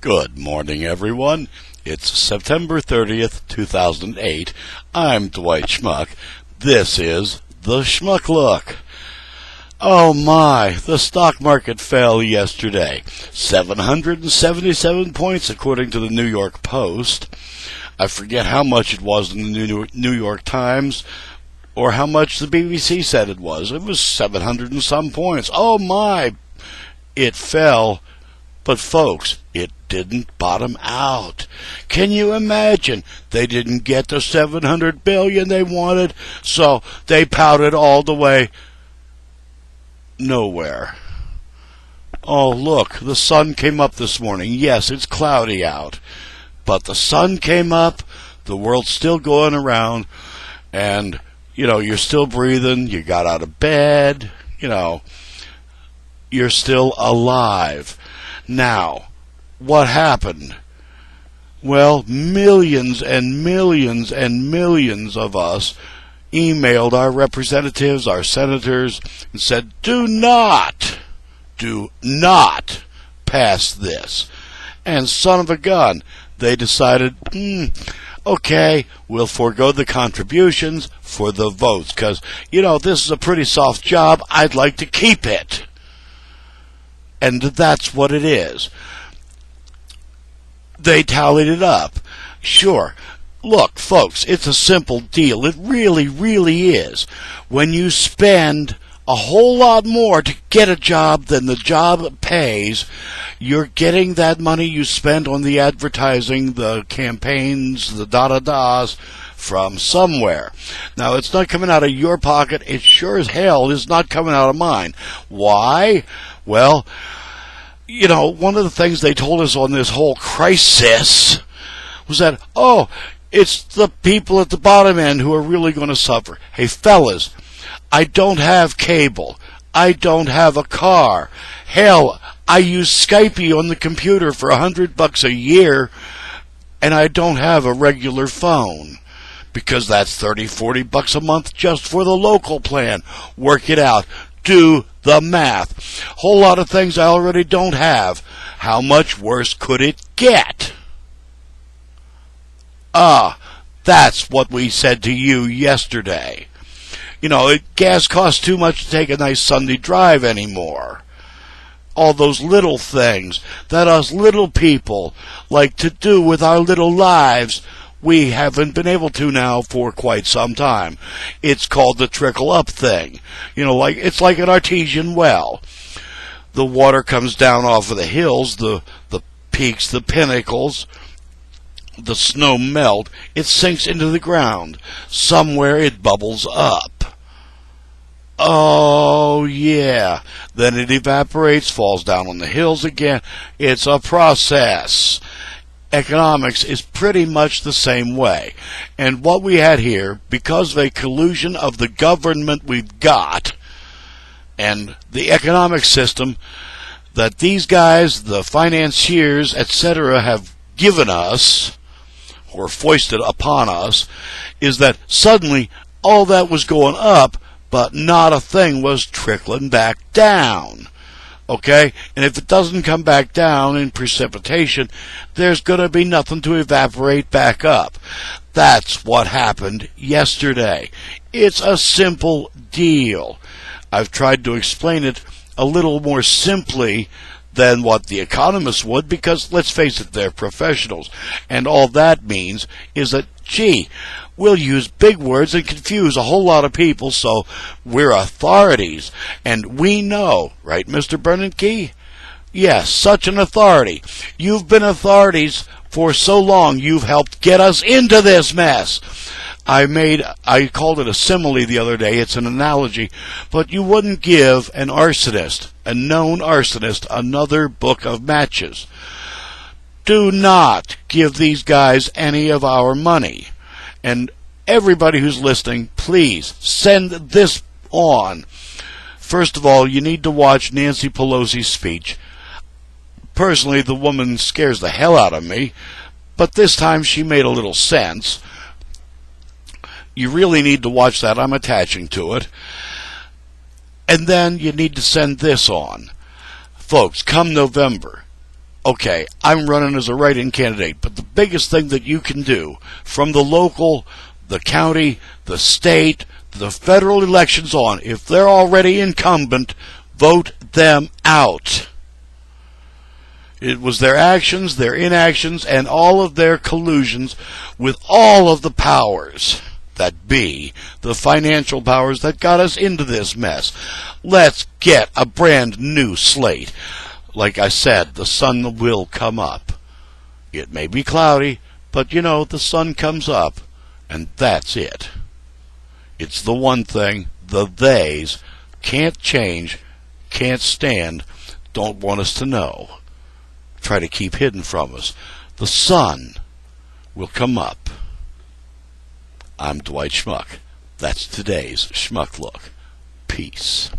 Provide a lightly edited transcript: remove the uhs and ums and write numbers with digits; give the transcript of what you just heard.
Good morning, everyone. It's September 30th, 2008. I'm Dwight Schmuck. This is the Schmuck Look. Oh my, the stock market fell yesterday. 777 points according to the New York Post. I forget how much it was in the New York Times or how much the BBC said it was. It was 700 and some points. Oh my, it fell. But folks, it didn't bottom out. Can you imagine? They didn't get the 700 billion they wanted, so they pouted all the way nowhere. Oh, look, the sun came up this morning. Yes, it's cloudy out, but the sun came up, the world's still going around, and, you're still breathing, you got out of bed, you're still alive. Now, what happened? Well, millions and millions and millions of us emailed our representatives, our senators, and said, do not pass this. And son of a gun, they decided, okay, we'll forego the contributions for the votes, because, this is a pretty soft job, I'd like to keep it. And that's what it is. They tallied it up. Sure. Look, folks, it's a simple deal. It really, really is. When you spend a whole lot more to get a job than the job pays, you're getting that money you spent on the advertising, the campaigns, the da-da-das from somewhere. Now, it's not coming out of your pocket. It sure as hell is not coming out of mine. Why? Well, one of the things they told us on this whole crisis was that, it's the people at the bottom end who are really going to suffer. Hey, fellas, I don't have cable. I don't have a car. Hell, I use Skype on the computer for $100 a year, and I don't have a regular phone. Because that's $30-40 a month just for the local plan. Work it out. Do the math. Whole lot of things I already don't have. How much worse could it get? That's what we said to you yesterday. Gas costs too much to take a nice Sunday drive anymore. All those little things that us little people like to do with our little lives, we haven't been able to now for quite some time. It's called the trickle-up thing. It's like an artesian well. The water comes down off of the hills, the peaks, the pinnacles. The snow melt. It sinks into the ground. Somewhere it bubbles up. Oh, yeah. Then it evaporates, falls down on the hills again. It's a process. Economics is pretty much the same way. And what we had here, because of a collusion of the government we've got, and the economic system that these guys, the financiers, etc., have given us, or foisted upon us, is that suddenly all that was going up, but not a thing was trickling back down. Okay? And if it doesn't come back down in precipitation, there's going to be nothing to evaporate back up. That's what happened yesterday. It's a simple deal. I've tried to explain it a little more simply than what the economists would, because, let's face it, they're professionals. And all that means is that, we'll use big words and confuse a whole lot of people, so we're authorities. And we know, right, Mr. Bernanke? Yes, such an authority. You've been authorities for so long, you've helped get us into this mess. I called it a simile the other day. It's an analogy. But you wouldn't give an arsonist, a known arsonist, another book of matches. Do not give these guys any of our money. And everybody who's listening, please send this on. First of all, you need to watch Nancy Pelosi's speech. Personally, the woman scares the hell out of me, but this time she made a little sense. You really need to watch that. I'm attaching to it. And then you need to send this on. Folks, come November, Okay, I'm running as a write-in candidate, but the biggest thing that you can do, from the local, the county, the state, the federal elections on, if they're already incumbent, vote them out. It was their actions, their inactions, and all of their collusions with all of the powers that be, the financial powers that got us into this mess. Let's get a brand new slate. Like I said, the sun will come up. It may be cloudy, but the sun comes up, and that's it. It's the one thing the theys can't change, can't stand, don't want us to know. Try to keep hidden from us. The sun will come up. I'm Dwight Schmuck. That's today's Schmuck Look. Peace.